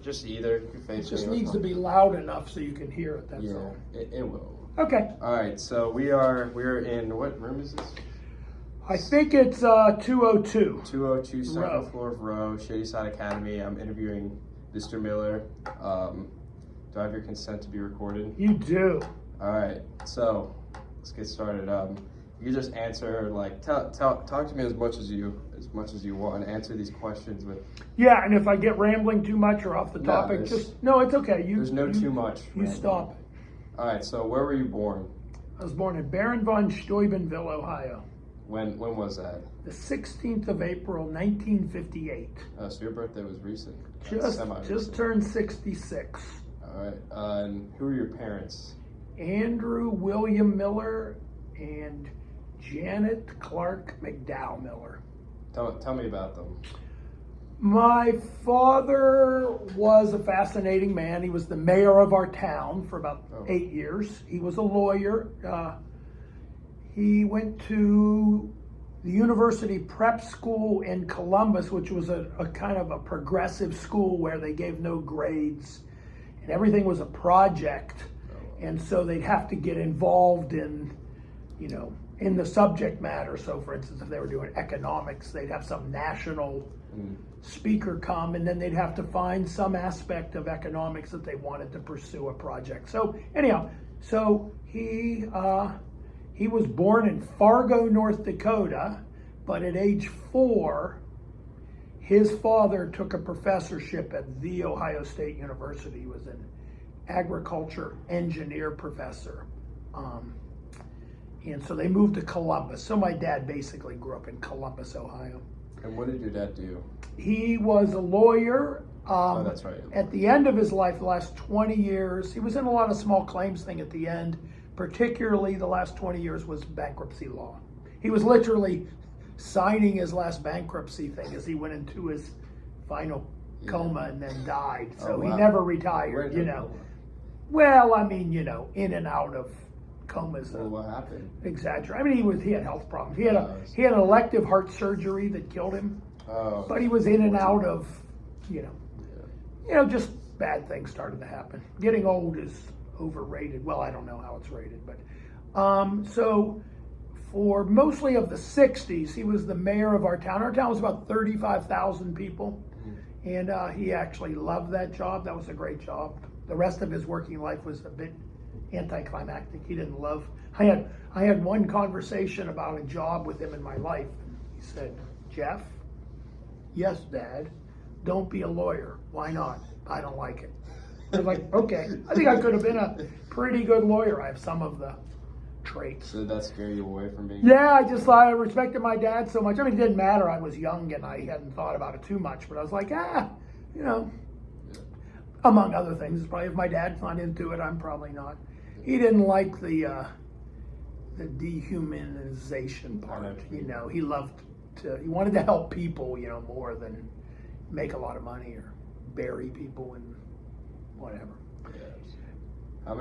Just either. You can face It just me or needs to something. be loud enough so you can hear it, that's all. It will. Okay. All right, so we're in, what room is this? I think it's 202. 202, second Row. floor of Row, Shady Side Academy. I'm interviewing Mr. Miller. Do I have your consent to be recorded? You do. All right, so let's get started. You can just answer, like, talk to me as much as you want. Answer these questions with. Yeah, and if I get rambling too much or off the topic, no, it's okay. There's no too much. You stop it. All right, so where were you born? I was born in Baron von Steubenville, Ohio. When was that? The 16th of April, 1958. So your birthday was recent. Just turned 66. All right, and who are your parents? Andrew William Miller and Janet Clark McDowell Miller. Tell me about them. My father was a fascinating man. He was the mayor of our town for about 8 years. He was a lawyer. He went to the University Prep School in Columbus, which was a kind of a progressive school where they gave no grades and everything was a project. And so they'd have to get involved in, in the subject matter. So for instance, if they were doing economics, they'd have some national speaker come, and then they'd have to find some aspect of economics that they wanted to pursue a project. So anyhow, he was born in Fargo, North Dakota, but at age 4, his father took a professorship at The Ohio State University. He was an agriculture engineer professor. And so they moved to Columbus. So my dad basically grew up in Columbus, Ohio. And what did your dad do? He was a lawyer. That's right. At the end of his life, the last 20 years, he was in a lot of small claims thing at the end. Particularly the last 20 years was bankruptcy law. He was literally signing his last bankruptcy thing as he went into his final coma and then died. So he never retired, Well, I mean, in and out of comas. Well, what happened? Exaggerate. I mean, he had health problems. He had an elective heart surgery that killed him. But he was in and out of, just bad things started to happen. Getting old is overrated. Well, I don't know how it's rated, but so for mostly of the 60s, he was the mayor of our town. Our town was about 35,000 people, and he actually loved that job. That was a great job. The rest of his working life was a bit anticlimactic. He didn't love. I had one conversation about a job with him in my life. He said, "Jeff, yes, Dad, don't be a lawyer. Why not? I don't like it." I was like, okay. I think I could have been a pretty good lawyer. I have some of the traits. So did that scare you away from being? Yeah, I just thought I respected my dad so much. I mean, it didn't matter. I was young and I hadn't thought about it too much. But I was like, among other things. Probably if my dad's not into it, I'm probably not. He didn't like the dehumanization part. He loved he wanted to help people, more than make a lot of money or bury people and whatever. Yes. How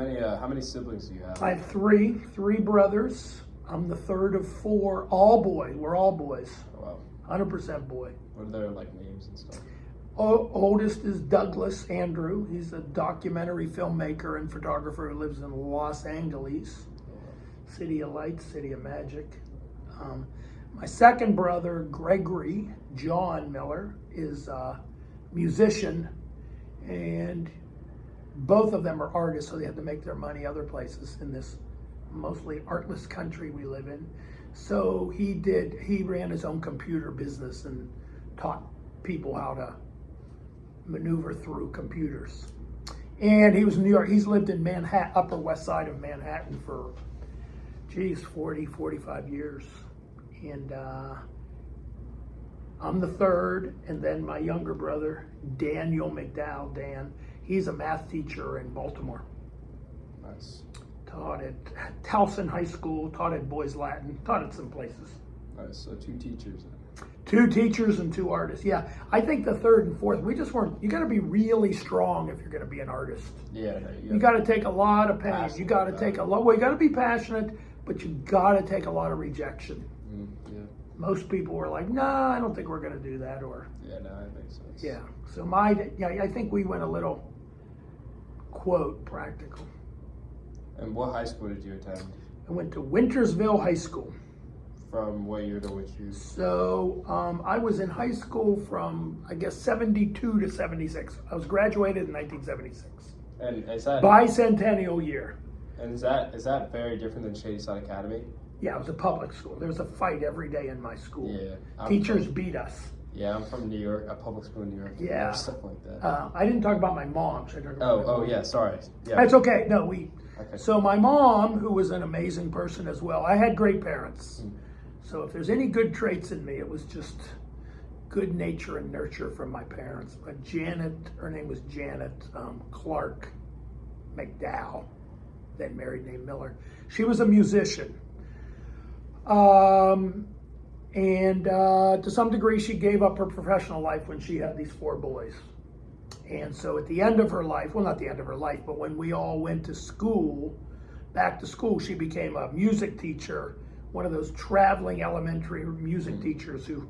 many siblings do you have? I have three brothers. I'm the third of 4, all boys. We're all boys. Oh, wow. 100% boy. What are their names and stuff? Oldest is Douglas Andrew. He's a documentary filmmaker and photographer who lives in Los Angeles. City of Lights, City of Magic. My second brother, Gregory John Miller, is a musician, and both of them are artists, so they have to make their money other places in this mostly artless country we live in. So he ran his own computer business and taught people how to maneuver through computers. And he was in New York. He's lived in Manhattan, Upper West Side of Manhattan for, 45 years. And I'm the third, and then my younger brother, Daniel McDowell, Dan, he's a math teacher in Baltimore. Nice. Taught at Towson High School, taught at Boys Latin, taught at some places. Nice, so 2 teachers. 2 teachers and 2 artists. Yeah, I think the third and fourth, we just weren't, you got to be really strong if you're going to be an artist. Yeah. You got to take a lot of pain. You got to take a lot, well, you got to be passionate, but you got to take a lot of rejection. Yeah. most people were like, "Nah, I don't think we're going to do that," or Yeah, no, that makes sense. yeah. So I think we went a little quote practical. And what high school did you attend? I went to Wintersville High School. From what year to which year? So I was in high school from, I guess, 72 to 76. I was graduated in 1976. And is that Bicentennial year. And is that very different than Shadyside Academy? Yeah, it was a public school. There was a fight every day in my school. Yeah. Teachers beat us. Yeah, I'm from New York, a public school in New York. Yeah. Stuff like that. I didn't talk about my mom. Should I talk about my mom? Yeah, sorry. Yeah. That's okay. No, Okay. So my mom, who was an amazing person as well, I had great parents. So if there's any good traits in me, it was just good nature and nurture from my parents. But Janet, her name was Janet Clark McDowell, then married named Miller. She was a musician. And to some degree, she gave up her professional life when she had these 4 boys. And so at the end of her life, well, not the end of her life, but when we all went to school, back to school, she became a music teacher, one of those traveling elementary music teachers who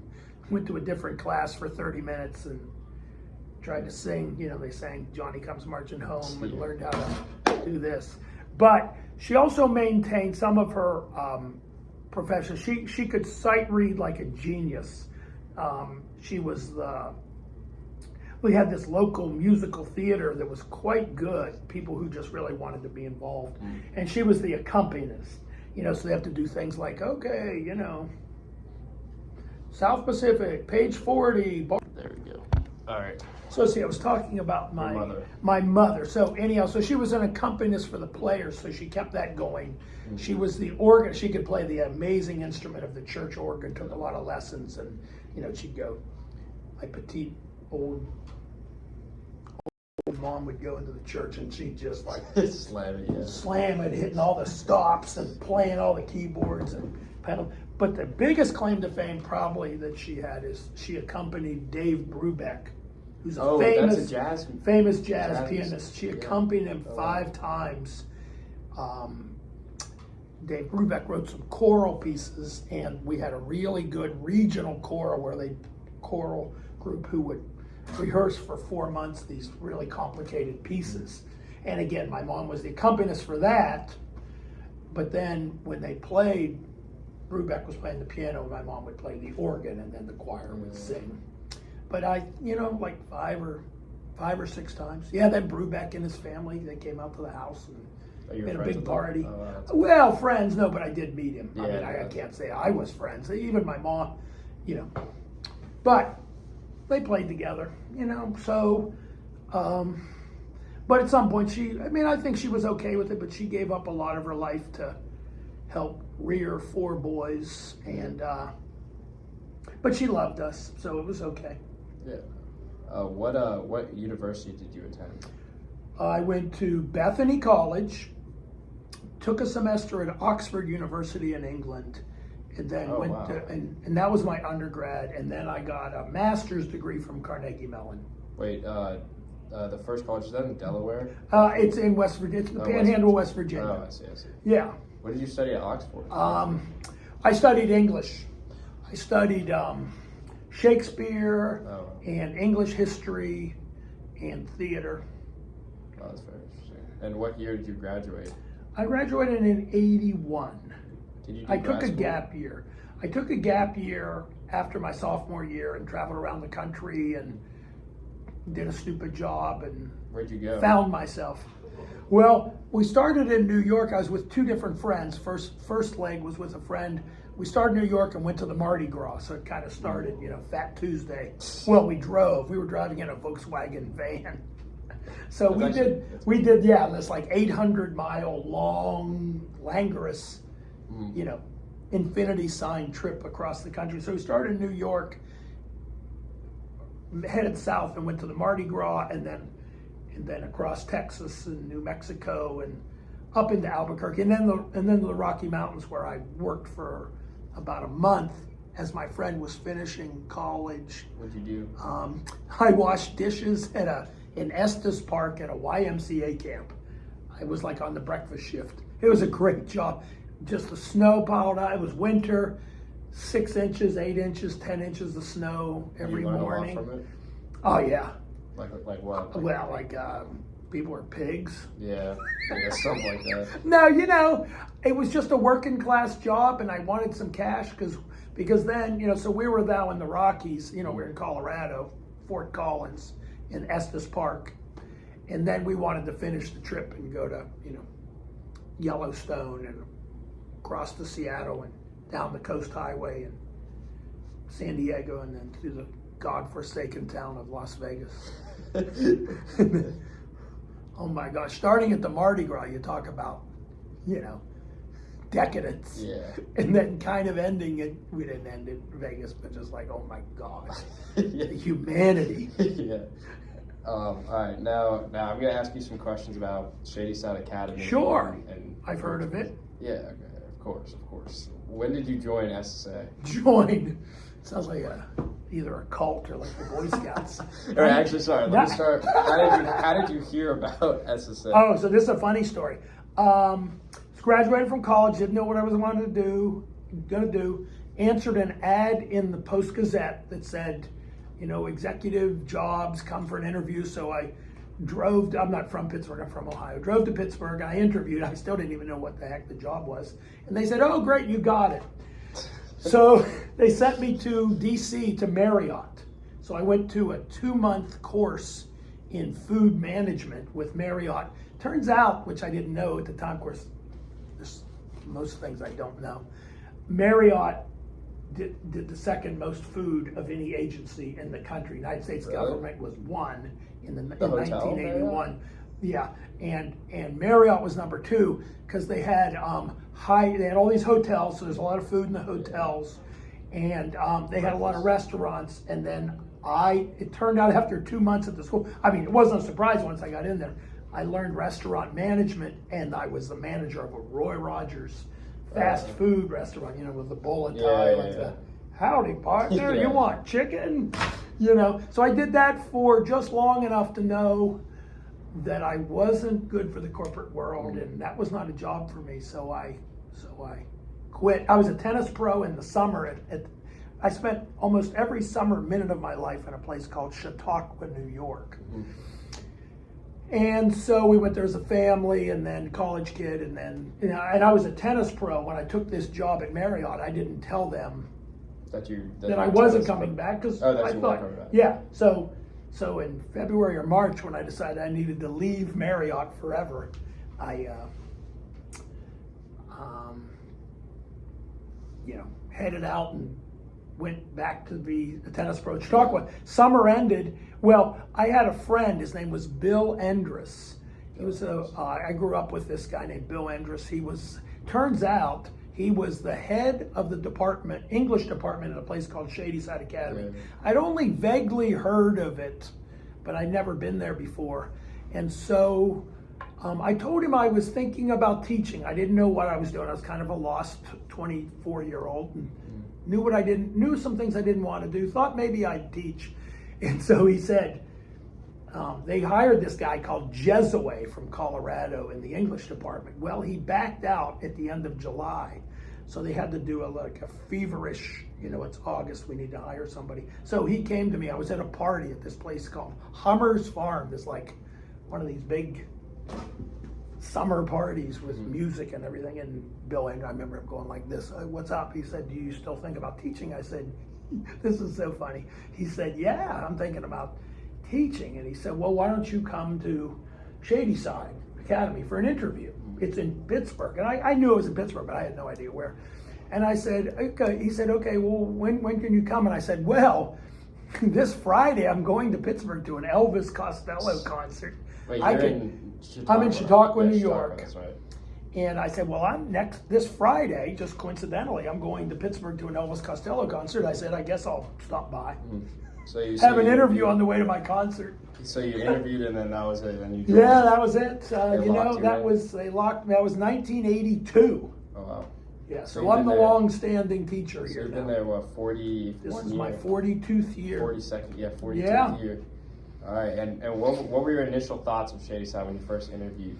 went to a different class for 30 minutes and tried to sing. You know, they sang Johnny Comes Marching Home and learned how to do this. But she also maintained some of her profession. She could sight read like a genius. She was we had this local musical theater that was quite good, people who just really wanted to be involved. And she was the accompanist, you know, so they have to do things like, okay, you know, South Pacific, page 40. There we go. All right. So see, I was talking about my mother. My mother. So anyhow, so she was an accompanist for the players, so she kept that going. She was the organ. She could play the amazing instrument of the church organ. Took a lot of lessons, and you know, she'd go. My petite old mom would go into the church, and she'd just like slam it, hitting all the stops and playing all the keyboards and pedal. But the biggest claim to fame probably that she had is she accompanied Dave Brubeck, who's a famous jazz pianist. She accompanied him 5 times. Dave Brubeck wrote some choral pieces, and we had a really good regional choral group who would rehearse for 4 months these really complicated pieces. And again, my mom was the accompanist for that. But then when they played, Brubeck was playing the piano, and my mom would play the organ, and then the choir would sing. But I, you know, like 5 or 6 times. Yeah, then Brubeck and his family, they came out to the house and made a big party. Well, friends, no, but I did meet him. I mean, I can't say I was friends. Even my mom, you know. But they played together, you know. So, but at some point I think she was okay with it, but she gave up a lot of her life to help rear 4 boys, and but she loved us, so it was okay. Yeah. What university did you attend? I went to Bethany College, took a semester at Oxford University in England, and then and that was my undergrad, and then I got a master's degree from Carnegie Mellon. Wait, the first college, is that in Delaware? It's in West Virginia. It's in the Panhandle, West Virginia. Oh, I see. Yeah. What did you study at Oxford? I studied English. I studied Shakespeare and English history and theater. Oh, that's very interesting. And what year did you graduate? I graduated in 81. Did you do I took a school? gap year. I took a gap year after my sophomore year and traveled around the country and did a stupid job and Where'd you go? found myself. Well, we started in New York. I was with 2 different friends. First leg was with a friend. We started in New York and went to the Mardi Gras, so it kind of started, you know, Fat Tuesday. Well, we were driving in a Volkswagen van. So we did this like 800-mile long, languorous, you know, infinity sign trip across the country. So we started in New York, headed south and went to the Mardi Gras, and then across Texas and New Mexico and up into Albuquerque, and then the Rocky Mountains, where I worked for about a month as my friend was finishing college. What'd you do? I washed dishes in Estes Park at a YMCA camp. I was like on the breakfast shift. It was a great job. Just the snow piled out. It was winter. 6 inches, 8 inches, 10 inches of snow every you learn morning. a lot from it? Oh yeah. Like what? Well, like people are pigs. Yeah, I guess something like that. No, it was just a working class job, and I wanted some cash because then, so we were down in the Rockies. We're in Colorado, Fort Collins, in Estes Park, and then we wanted to finish the trip and go to Yellowstone and across to Seattle and down the Coast Highway and San Diego, and then to the godforsaken town of Las Vegas. Oh my gosh, starting at the Mardi Gras, you talk about, decadence. Yeah. And then kind of ending it, we didn't end it in Vegas, but just like, oh my gosh, Yeah. the humanity. Yeah. All right, now I'm going to ask you some questions about Shady Side Academy. Sure. And I've heard of it. Yeah, okay, of course. When did you join SSA? Joined. Sounds like either a cult or like the Boy Scouts. Or actually, sorry, let me start. How did you hear about SSA? Oh, so this is a funny story. Graduated from college, didn't know what I was gonna do. Answered an ad in the Post Gazette that said, executive jobs, come for an interview. So I drove. I'm not from Pittsburgh. I'm from Ohio. Drove to Pittsburgh. I interviewed. I still didn't even know what the heck the job was. And they said, "Oh, great, you got it." So they sent me to D.C. to Marriott. So I went to a 2-month course in food management with Marriott. Turns out, which I didn't know at the time, of course, there's most things I don't know, Marriott did the second most food of any agency in the country. United States government was one in 1981. Yeah, and Marriott was number 2 because they had they had all these hotels, so there's a lot of food in the hotels, and they had a lot of restaurants. And then it turned out after 2 months at the school, it wasn't a surprise once I got in there. I learned restaurant management, and I was the manager of a Roy Rogers fast food restaurant, with the bowl and tie, the howdy partner, you want chicken? So I did that for just long enough to know that I wasn't good for the corporate world, and that was not a job for me. So I quit. I was a tennis pro in the summer. I spent almost every summer minute of my life in a place called Chautauqua, New York. Mm-hmm. And so we went there as a family, and then college kid, and then and I was a tennis pro. When I took this job at Marriott, I didn't tell them that I wasn't coming back because I thought, So in February or March, when I decided I needed to leave Marriott forever, I headed out and went back to be a tennis pro at Chautauqua. Summer ended. Well, I had a friend. His name was Bill Endress. He was I grew up with this guy named Bill Endress. Turns out he was the head of the English department at a place called Shady Side Academy. Yeah. I'd only vaguely heard of it, but I'd never been there before. And so I told him I was thinking about teaching. I didn't know what I was doing. I was kind of a lost 24-year-old and knew some things I didn't want to do. Thought maybe I'd teach. And so he said, they hired this guy called Jesaway from Colorado in the English department. Well, he backed out at the end of July. So they had to do a feverish, it's August, we need to hire somebody. So he came to me. I was at a party at this place called Hummer's Farm. This one of these big summer parties with music and everything. And Bill, I remember him going like this, "What's up?" He said, "Do you still think about teaching?" I said, "This is so funny." He said, "Yeah, I'm thinking about teaching." And he said, "Well, why don't you come to Shady Side Academy for an interview? It's in Pittsburgh." And I knew it was in Pittsburgh, but I had no idea where. And I said, "Okay." He said, "Okay, well, when can you come?" And I said, "Well, this Friday I'm going to Pittsburgh to an Elvis Costello concert." Wait, I'm in Chautauqua, New York. That's right. And I said, "Well, this Friday, just coincidentally, I'm going to Pittsburgh to an Elvis Costello concert." I said, "I guess I'll stop by." So you have an interview on the way to my concert. So you interviewed, and then that was it. And that was it. That was 1982. Oh wow. Yeah. So I'm the long-standing teacher here. You've been there 40? This is my 42nd year. 42nd year. All right. And what were your initial thoughts of Shady Side when you first interviewed?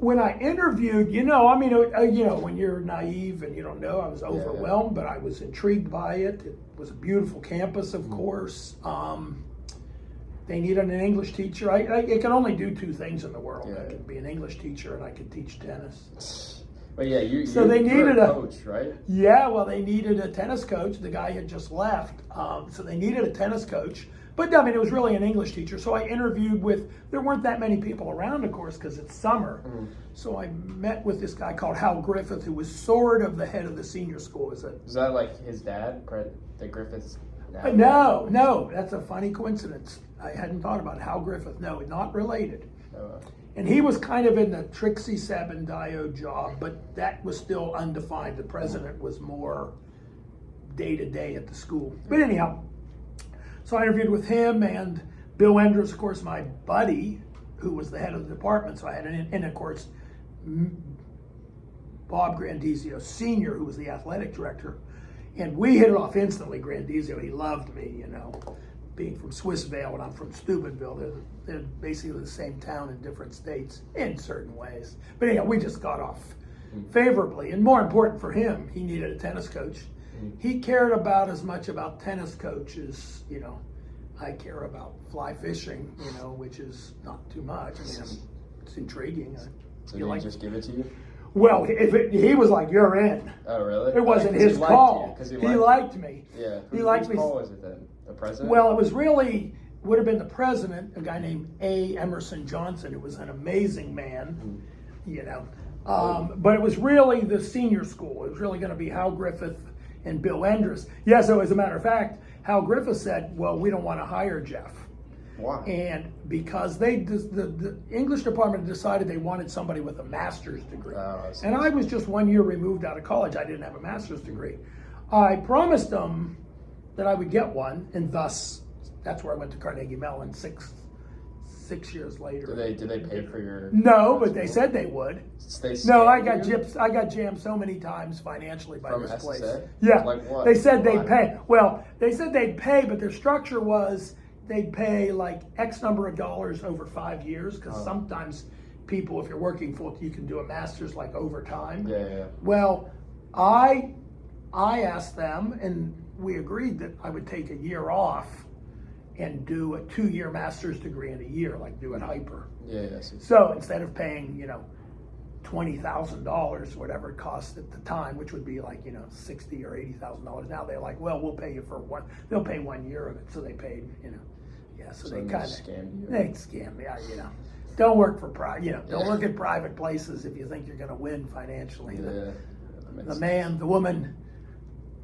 when I interviewed, when you're naive and you don't know, I was overwhelmed, but I was intrigued by it. It was a beautiful campus, of course. They needed an English teacher. I can only do two things in the world. Yeah. I could be an English teacher and I could teach tennis. But yeah, they needed a coach, right? Yeah, well, they needed a tennis coach. The guy had just left, so they needed a tennis coach. But I mean, it was really an English teacher. So I interviewed with. There weren't that many people around, of course, because it's summer. So I met with this guy called Hal Griffith, who was sort of the head of the senior school. Is that like his dad, the Griffiths? No, that's a funny coincidence. I hadn't thought about it. Hal Griffith. No, not related. And he was kind of in the Trixie Sabandayo job, but that was still undefined. The president was more day-to-day at the school. But anyhow, so I interviewed with him and Bill Enders, of course, my buddy, who was the head of the department. So I had, and of course, Bob Grandizio Sr., who was the athletic director. And we hit it off instantly, Grandizio. He loved me, being from Swissvale and I'm from Steubenville. They're basically the same town in different states in certain ways. But anyhow, we just got off favorably. And more important for him, he needed a tennis coach. He cared about as much about tennis coaches, I care about fly fishing, which is not too much. I mean, it's intriguing. So did he just give it to you? Well, he was like, "You're in." Oh, really? It wasn't his call. He liked me. Yeah. He liked me. Whose call was it then? The president? Well, it was really would have been the president, a guy named A. Emerson Johnson, who was an amazing man, But it was really the senior school. It was really going to be Hal Griffith and Bill Enders. Yeah. So as a matter of fact, Hal Griffith said, "Well, we don't want to hire Jeff." Why? And because the English department decided they wanted somebody with a master's degree. And I was just 1 year removed out of college. I didn't have a master's degree. I promised them that I would get one, and thus that's where I went to Carnegie Mellon 6 years later. Did they pay for your? No, but they said they would. I got you? I got jammed so many times financially by From this SSA? place. Yeah, like what? They said they'd pay. Well, they said they'd pay, but their structure was they'd pay like X number of dollars over 5 years, because sometimes people, if you're working full, you can do a master's like overtime. Yeah. Well, I asked them, and we agreed that I would take a year off and do a 2-year master's degree in a year, like do it hyper. Yeah. So instead of paying, $20,000, whatever it cost at the time, which would be like, $60,000 or $80,000. Now they're like, well, we'll pay you for they'll pay 1 year of it. So they paid, so they kind of scammed you. They scammed me. Don't work for don't look at private places if you think you're going to win financially. Yeah. The man, the woman,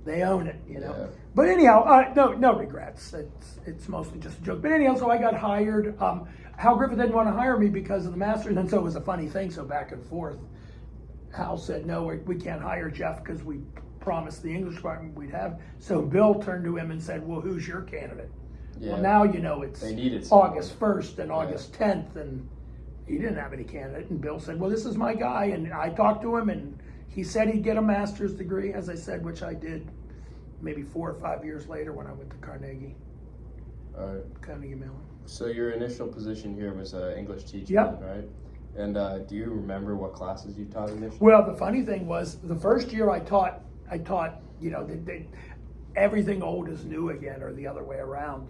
they own it, Yeah. But anyhow, no regrets. It's mostly just a joke. But anyhow, so I got hired. Hal Griffith didn't want to hire me because of the master's, and so it was a funny thing. So back and forth, Hal said, "No, we can't hire Jeff because we promised the English department we'd have." So Bill turned to him and said, "Well, who's your candidate?" Yeah. Well, now it's they needed August 1st and August 10th, and he didn't have any candidate. And Bill said, "Well, this is my guy," and I talked to him, and he said he'd get a master's degree, as I said, which I did. Maybe 4 or 5 years later when I went to Carnegie Mellon. So your initial position here was English teacher, Yep. right? And do you remember what classes you taught initially? Well, the funny thing was, the first year I taught, everything old is new again, or the other way around,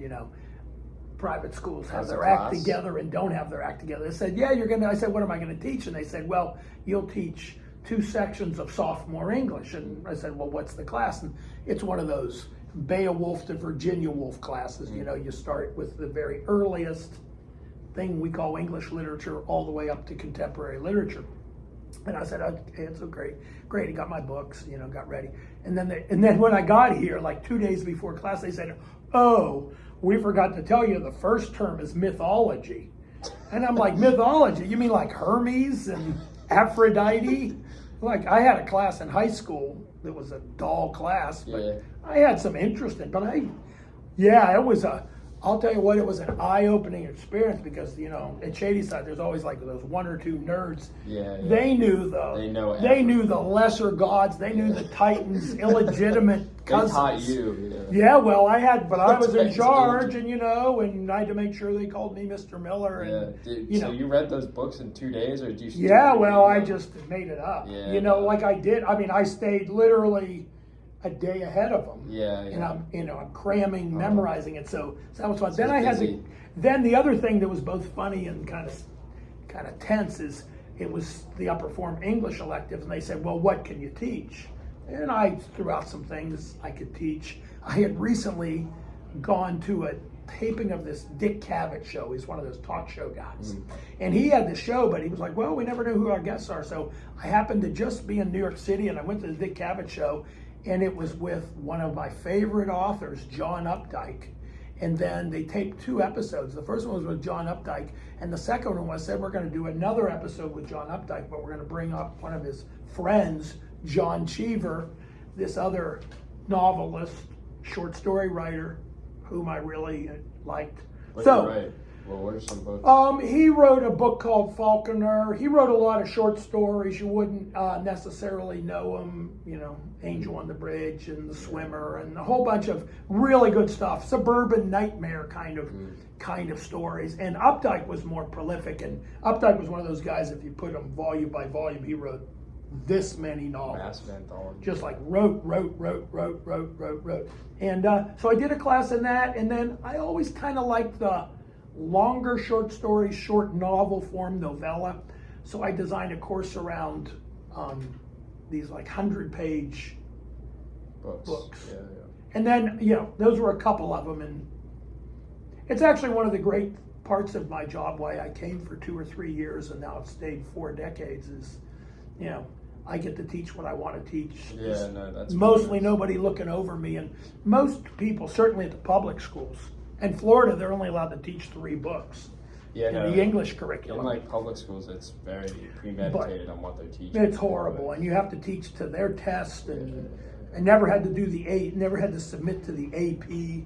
Private schools have their act together and don't have their act together. They said, "Yeah, I said, "What am I going to teach?" And they said, "Well, you'll teach 2 sections of sophomore English." And I said, "Well, what's the class?" And it's one of those Beowulf to Virginia Woolf classes. You start with the very earliest thing we call English literature all the way up to contemporary literature. And I said, "Okay, it's so great." He got my books, got ready. And then when I got here, like 2 days before class, they said, "Oh, we forgot to tell you the first term is mythology." And I'm like, "Mythology? You mean like Hermes and Aphrodite?" Like, I had a class in high school that was a dull class, but I had some interest in it. But it was I'll tell you what, it was an eye-opening experience because, you know, at Shadyside, there's always like those one or two nerds. Yeah. They knew they knew the lesser gods. They knew the Titans' illegitimate cousins. They taught you. Yeah, well, I was in charge, and, you know, and I had to make sure they called me Mr. Miller. And, so you read those books in 2 days, or did you? Yeah, well, I just made it up. Yeah. You know, like I did. I mean, I stayed literally a day ahead of them. Yeah. And I'm cramming, memorizing it. So that was fun. So then I had busy. then the other thing that was both funny and kind of tense is it was the upper form English electives, and they said, well, what can you teach? And I threw out some things I could teach. I had recently gone to a taping of this Dick Cavett show. He's one of those talk show guys. And he had the show, but he was like, well, we never know who our guests are. So I happened to just be in New York City, and I went to the Dick Cavett show, and it was with one of my favorite authors, John Updike. And then they taped 2 episodes. The first one was with John Updike, and the second one was said we're going to do another episode with John Updike, but we're going to bring up one of his friends, John Cheever, this other novelist, short story writer, whom I really liked. What did you write? Well, what are some books? He wrote a book called Falconer. He wrote a lot of short stories. You wouldn't necessarily know him, you know, Angel on the Bridge and The Swimmer and a whole bunch of really good stuff. Suburban nightmare kind of stories. And Updike was more prolific. And Updike was one of those guys, if you put them volume by volume, he wrote this many novels. Massive anthology. Just like wrote. And so I did a class in that. And then I always kind of liked the longer short stories, short novel form novella. So I designed a course around these like 100-page books. Yeah. And then, you know, those were a couple of them. And it's actually one of the great parts of my job, why I came for 2 or 3 years and now I've stayed 4 decades, is, you know, I get to teach what I want to teach. Yeah, no, that's mostly nobody looking over me. And most people, certainly at the public schools, in Florida, they're only allowed to teach 3 books in the English curriculum. In like public schools, it's very premeditated on what they're teaching. It's horrible, and you have to teach to their test, and I never had to do never had to submit to the AP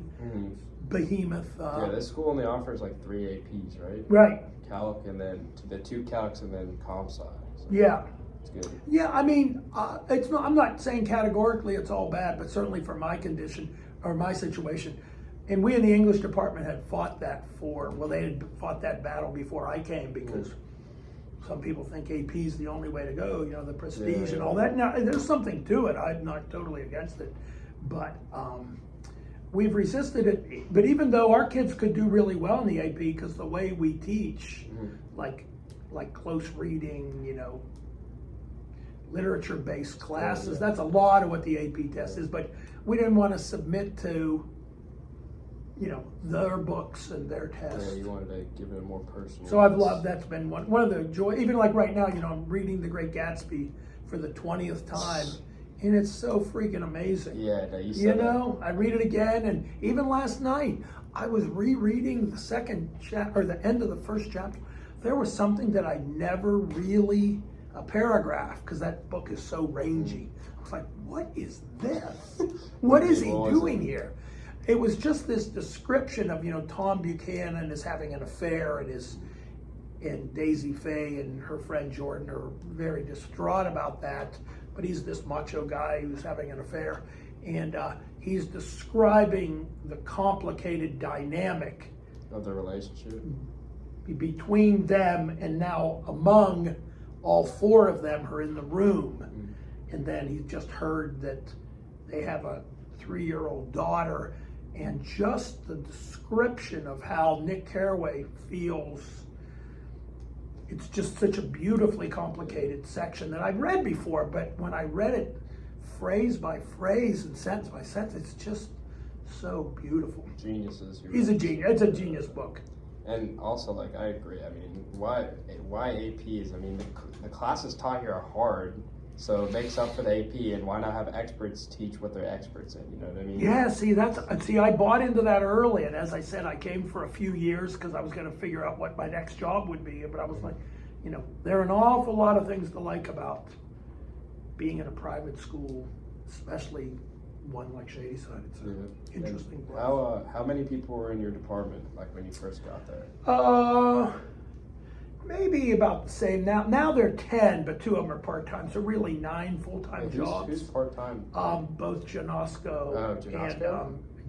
behemoth. This school only offers like 3 APs, right? Right. Calc, and then the 2 calcs, and then comp sci. So Yeah. it's good. Yeah, I mean, it's not. I'm not saying categorically it's all bad, but certainly for my condition or my situation. And we in the English department had fought that they had fought that battle before I came, because some people think AP is the only way to go, you know, the prestige and all that. Now, there's something to it. I'm not totally against it. But we've resisted it. But even though our kids could do really well in the AP, because the way we teach, like close reading, you know, literature-based classes, that's a lot of what the AP test is. But we didn't want to submit to, you know, their books and their tests. Yeah, you wanted to give it a more personal. So I've loved, that's been one of the joy, even like right now, you know, I'm reading The Great Gatsby for the 20th time, and it's so freaking amazing. Yeah, no, you said You know, I read it again, and even last night, I was rereading the second chapter, or the end of the first chapter. There was something that I never really, a paragraph, because that book is so rangy. I was like, what is this? What is he doing here? It was just this description of, you know, Tom Buchanan is having an affair, and Daisy Faye and her friend Jordan are very distraught about that. But he's this macho guy who's having an affair, and he's describing the complicated dynamic of the relationship between them, and now among all 4 of them are in the room. And then he just heard that they have a 3-year-old daughter. And just the description of how Nick Carraway feels, it's just such a beautifully complicated section that I've read before, but when I read it phrase by phrase and sentence by sentence, it's just so beautiful. Geniuses. He's a genius. It's a genius book. And also, like, I agree. I mean, why APs? I mean, the classes taught here are hard. So it makes up for the AP, and why not have experts teach what they're experts in? You know what I mean? Yeah, see, I bought into that early, and as I said, I came for a few years because I was going to figure out what my next job would be. But I was like, you know, there are an awful lot of things to like about being in a private school, especially one like Shadyside. It's an interesting place. How many people were in your department, like when you first got there? Maybe about the same. Now they're 10, but 2 of them are part-time, so really 9 full-time jobs. Who's part-time? Both Janosco and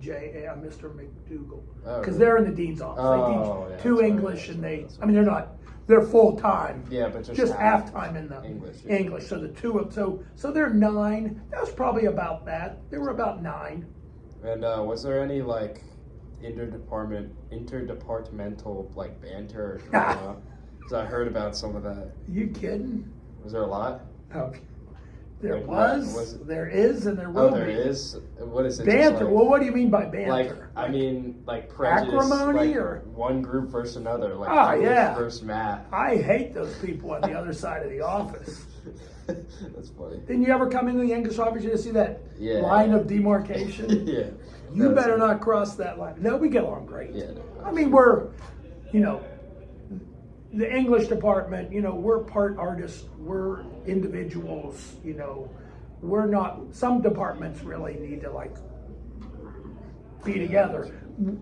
Mr. McDougal, because they're in the dean's office. They teach 2 English, and they're full-time. Yeah, but just half-time in the English. So the 2 of so they're 9. That was probably about that. They were about 9. And was there any like interdepartmental like banter or drama? Because I heard about some of that. You kidding? Was there a lot? Oh, there there is, and there will be. Oh, there is? What is it? Banter? Well, what do you mean by banter? Like prejudice, acrimony, or one group versus another, like English versus math. I hate those people on the other side of the office. That's funny. Didn't you ever come into the English office and see that line of demarcation? Yeah. You better not cross that line. No, we get along great. Yeah. I mean, we're, the English department, we're part artists, we're individuals, we're not, some departments really need to be together.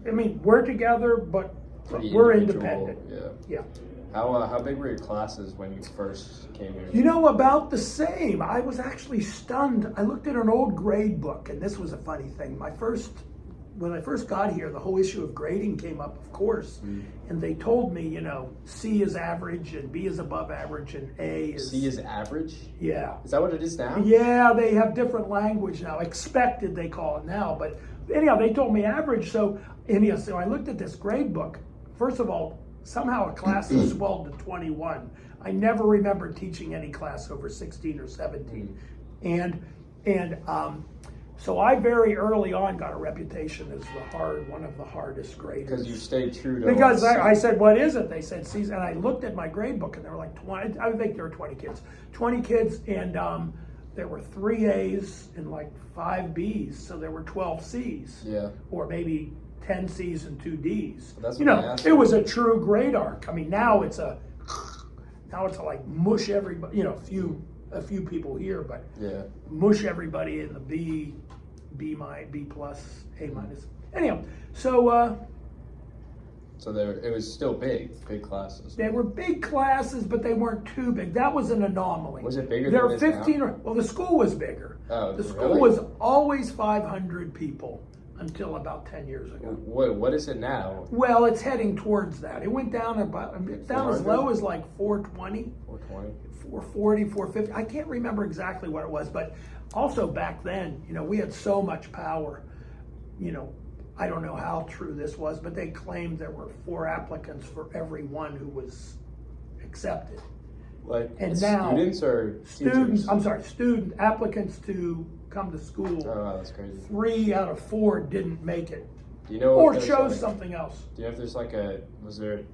I mean, we're together, but we're independent. Yeah. How big were your classes when you first came here? About the same. I was actually stunned. I looked at an old grade book, and this was a funny thing. When I first got here, the whole issue of grading came up, of course, and they told me, C is average, and B is above average, and A is... C is average? Yeah. Is that what it is now? Yeah, they have different language now. Expected, they call it now, but anyhow, they told me average, so I looked at this grade book. First of all, somehow a class is swelled to 21. I never remember teaching any class over 16 or 17. So I very early on got a reputation as one of the hardest graders. Because you stayed true to... Because I said, what is it? They said C's, and I looked at my grade book, and there were like 20, I think there were 20 kids. 20 kids, and there were 3 A's and like 5 B's, so there were 12 C's. Yeah. Or maybe 10 C's and 2 D's. That's what it was a true grade arc. I mean, now it's like mush everybody, a few people here, but mush everybody in the B plus, A minus. Anyhow, so it was still big classes. They were big classes, but they weren't too big. That was an anomaly. Was it bigger? There were 15 the school was bigger. Oh, the school was always 500 people until about 10 years ago. What is it now? Well, it's heading towards that. It went down as low as like 420. 440, 450. I can't remember exactly what it was, but also back then, we had so much power. I don't know how true this was, but they claimed there were 4 applicants for every one who was accepted. And now students or teachers? Student applicants to come to school. Oh, that's crazy. 3 out of 4 didn't make it. Do you know? Or chose something else. Do you know if there's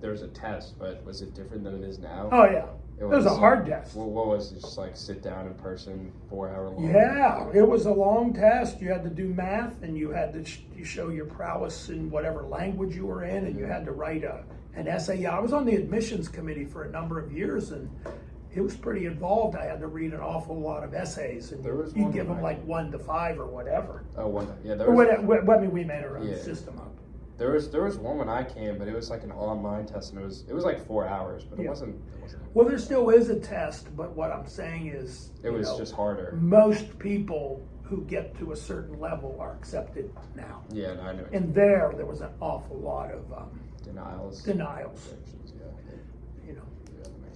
there was a test, but was it different than it is now? Oh yeah. It was a hard test. What was it? Just sit down in person, 4 hour long? Yeah, it was a long test. You had to do math, and you had to show your prowess in whatever language you were in, and you had to write an essay. Yeah, I was on the admissions committee for a number of years, and it was pretty involved. I had to read an awful lot of essays, and you give them 1 to 5 or whatever. Oh, 1. Yeah, we made our own system up. There was one when I came, but it was an online test, and it was 4 hours, but it wasn't. Well, there still is a test, but what I'm saying is it was just harder. Most people who get to a certain level are accepted now. Yeah, I know. And there was an awful lot of denials.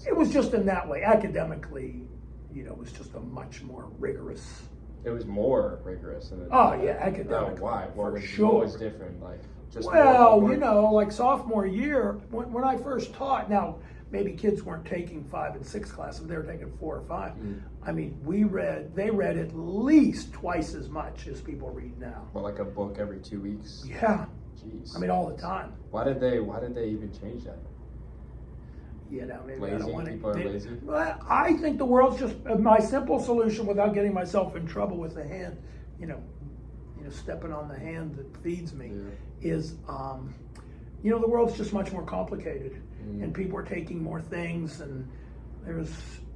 It was just in that way. Academically, it was just a much more rigorous. It was more rigorous. Academically. Why? What was different? Sophomore year, when I first taught, now maybe kids weren't taking 5 and 6 classes, they were taking 4 or 5. I mean, they read at least twice as much as people read now. Well, a book every 2 weeks? Yeah. Jeez. I mean, all the time. Why did they even change that? Maybe lazy. I don't want to. People are lazy? Well, I think the world's just my simple solution, without getting myself in trouble with the hand, stepping on the hand that feeds me, is the world's just much more complicated, and people are taking more things. And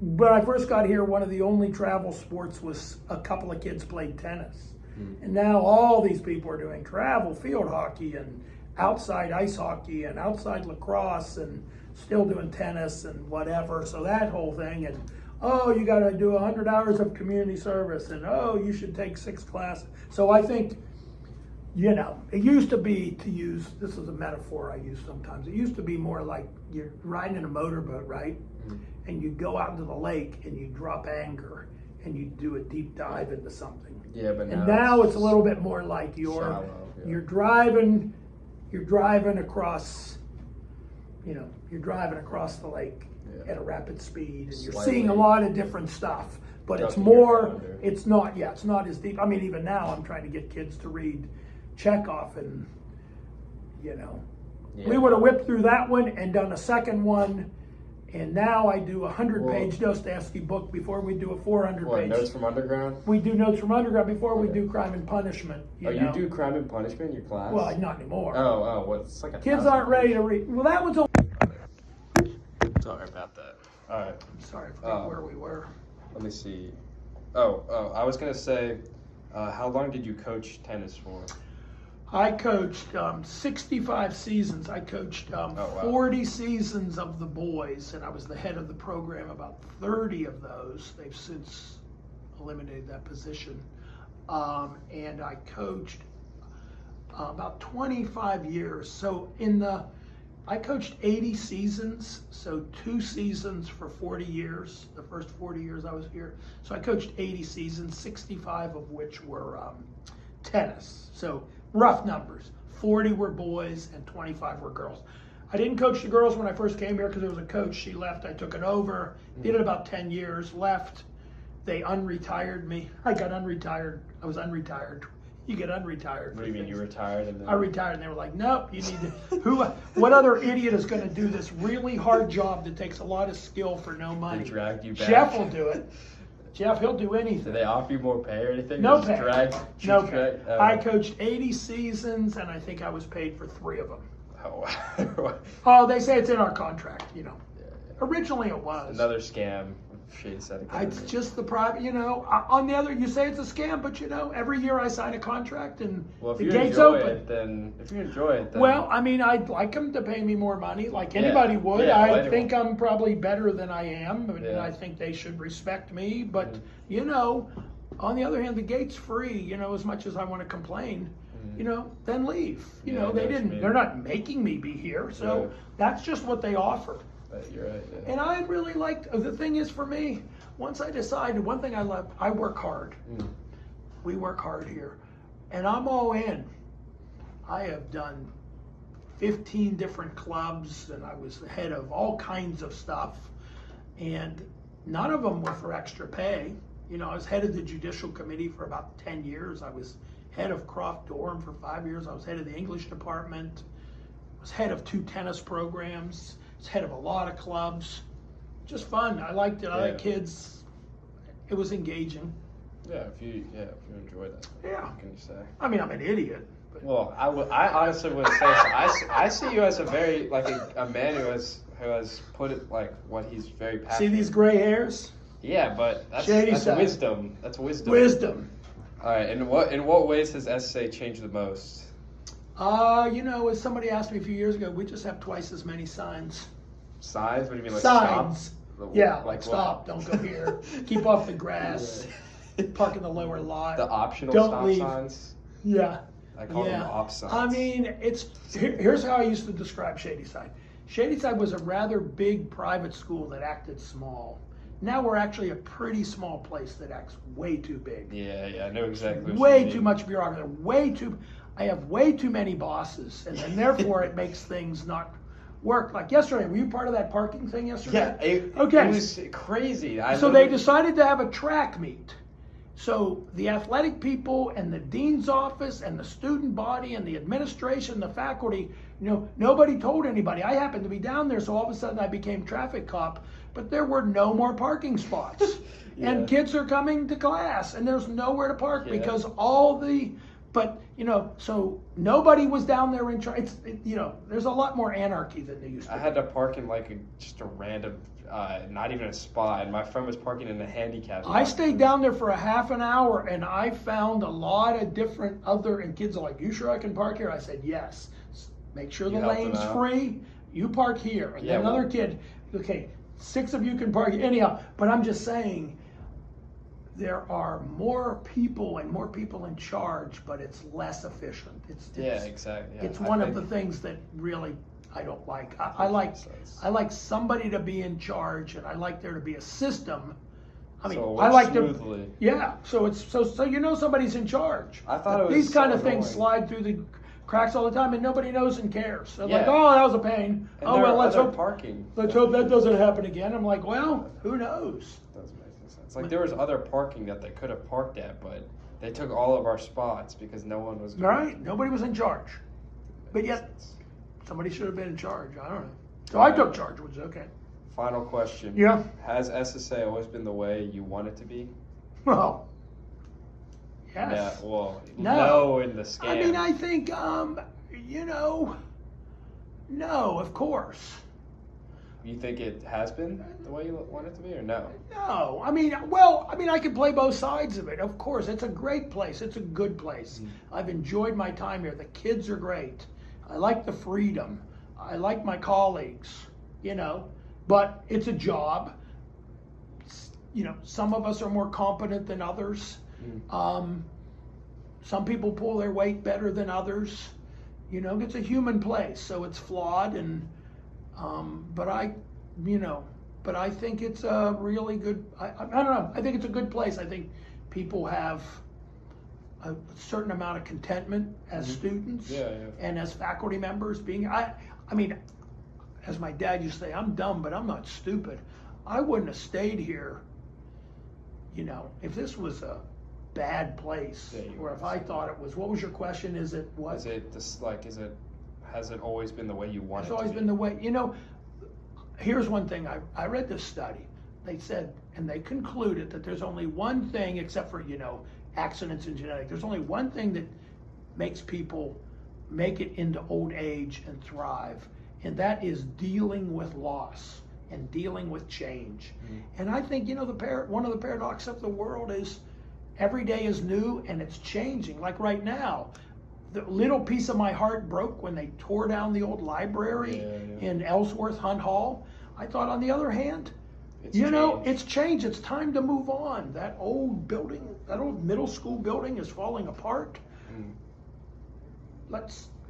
when I first got here, one of the only travel sports was a couple of kids played tennis. And now all these people are doing travel field hockey and outside ice hockey and outside lacrosse and still doing tennis and whatever. So that whole thing, and oh, you got to do 100 hours of community service, and oh, you should take 6 classes. So I think, you know, it used to be, to use, this is a metaphor I use sometimes, it used to be more like you're riding in a motorboat, right? And you go out into the lake and you drop anchor and you do a deep dive into something. Yeah, but now it's a little bit more like you're driving across, you know, you're driving across the lake at a rapid speed, and you're seeing a lot of different stuff. But it's more, it's not as deep. I mean, even now I'm trying to get kids to read Chekhov, and you know, we would have whipped through that one and done a second one. And now I do a 100-page Dostoevsky book before we do a 400-page. What, Notes from Underground? We do Notes from Underground before we do Crime and Punishment. You do Crime and Punishment in your class? Well, not anymore. Oh, well, it's like a kids aren't ready to read. Well, that was. Sorry about that. All right. I'm sorry, I forget where we were. Let me see. Oh, I was gonna say, how long did you coach tennis for? I coached 65 seasons. I coached 40 seasons of the boys, and I was the head of the program about 30 of those. They've since eliminated that position. And I coached about 25 years. So I coached 80 seasons, so 2 seasons for 40 years, the first 40 years I was here. So I coached 80 seasons, 65 of which were tennis. So rough numbers, 40 were boys and 25 were girls. I didn't coach the girls when I first came here because there was a coach, she left, I took it over, did it about 10 years, left. They unretired me. I got unretired, I was unretired. You get unretired. What do you mean, you retired? And then... I retired, and they were like, nope, you need to, what other idiot is gonna do this really hard job that takes a lot of skill for no money? They dragged you back. Jeff will do it. Jeff, he'll do anything. Did they offer you more pay or anything? No pay. No pay. Oh. I coached 80 seasons, and I think I was paid for 3 of them. Oh, wow. Oh, they say it's in our contract, you know. Originally it was. Another scam. It's just the private, you know. On the other, you say it's a scam, but you know, every year I sign a contract and the gate's open. If you enjoy it, then... Well, I mean, I'd like them to pay me more money, like anybody would. I think I'm probably better than I am, and I think they should respect me. But you know, on the other hand, the gate's free. You know, as much as I want to complain, you know, then leave. You know, they're not making me be here, so that's just what they offer. You're right. Yeah. And I really liked, the thing is for me, once I decided, one thing I love, I work hard. We work hard here. And I'm all in. I have done 15 different clubs, and I was the head of all kinds of stuff. And none of them were for extra pay. You know, I was head of the judicial committee for about 10 years. I was head of Croft Durham for 5 years. I was head of the English department. I was head of 2 tennis programs. Head of a lot of clubs. Just fun. I liked it. I like kids. It was engaging. Yeah, if you enjoy that. Yeah. What can you say? I mean, I'm an idiot. But. Well, I honestly would say I see you as a very a man who has put it like what he's very passionate. See these gray hairs? Yeah, but that's wisdom. That's wisdom. Wisdom. All right. In what ways has SA changed the most? You know, as somebody asked me a few years ago, we just have twice as many signs. Signs? What do you mean, like signs? Stop? Yeah, like stop, don't go here, keep off the grass, park in the lower lot. The optional don't stop leave. Signs? Yeah. I call them op signs. I mean, here's how I used to describe Shadyside. Shadyside was a rather big private school that acted small. Now we're actually a pretty small place that acts way too big. Yeah, I know exactly what way you mean. Too much bureaucracy, I have way too many bosses, and then therefore it makes things not work. Like yesterday, were you part of that parking thing yesterday? Yeah, it was crazy. So they decided to have a track meet. So the athletic people and the dean's office and the student body and the administration, the faculty, you know, nobody told anybody. I happened to be down there, so all of a sudden I became traffic cop, but there were no more parking spots. And kids are coming to class, and there's nowhere to park because all the but so nobody was down there in charge. There's a lot more anarchy than there used to I be. had to park in like just a random, not even a spot, and my friend was parking in a handicap spot. I stayed down there for a half an hour, and I found a lot of different and kids are like, "You sure I can park here?" I said, "Yes." Make sure the You helped them lane's out? free. You park here, and Yeah, then another kid. Okay, 6 of you can park anyhow. But I'm just saying, there are more people in charge, but it's less efficient. Yeah, exactly. Yeah, It's I one of think- the things that really I don't like. I like somebody to be in charge, and I like there to be a system. I mean, So it I works like smoothly. yeah. So it's so somebody's in charge. I thought it was these kind so of things annoying. slide through the cracks all the time, and nobody knows and cares. So Yeah. like, oh, that was a pain. And Oh there well, are let's other hope parking. that doesn't happen again. I'm like, well, who knows? Doesn't make any sense. Like there was other parking that they could have parked at, but they took all of our spots because no one was. Right? Nobody was in charge, but yet somebody should have been in charge. I don't know. So I took charge, which is okay. Final question. Yeah. Has SSA always been the way you want it to be? Well, yes. Yeah. Well, No. no in the scam. I mean, I think, no, of course. You think it has been the way you want it to be, or no? No, I can play both sides of it. Of course, it's a great place. It's a good place. I've enjoyed my time here. The kids are great. I like the freedom. I like my colleagues, but it's a job. Some of us are more competent than others. Some people pull their weight better than others. It's a human place, so it's flawed, and but I think it's a really good. I don't know. I think it's a good place. I think people have a certain amount of contentment as students and as faculty members. I mean, as my dad used to say, I'm dumb, but I'm not stupid. I wouldn't have stayed here, if this was a bad place, or if I thought it was. What was your question? Is it what? Is it this like? Has it always been the way you want It's it to always be? been the way. Here's one thing. I read this study. They said, and they concluded that there's only one thing, except for accidents and genetics. There's only one thing that makes people make it into old age and thrive, and that is dealing with loss and dealing with change. And I think one of the paradoxes of the world is every day is new and it's changing. Like right now, the little piece of my heart broke when they tore down the old library in Ellsworth Hunt Hall. I thought, on the other hand, it's changed. It's time to move on. That old building, that old middle school building is falling apart.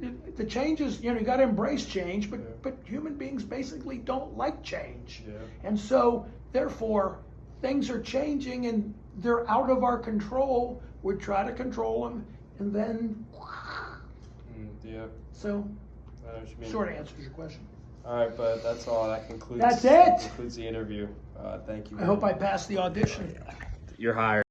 The changes, you got to embrace change, but human beings basically don't like change. And so, therefore, things are changing and they're out of our control. We try to control them, and then. So, short answer to your question. All right, but that's all. That concludes. That's it. Concludes the interview. Thank you. I hope I passed the audition. You're hired.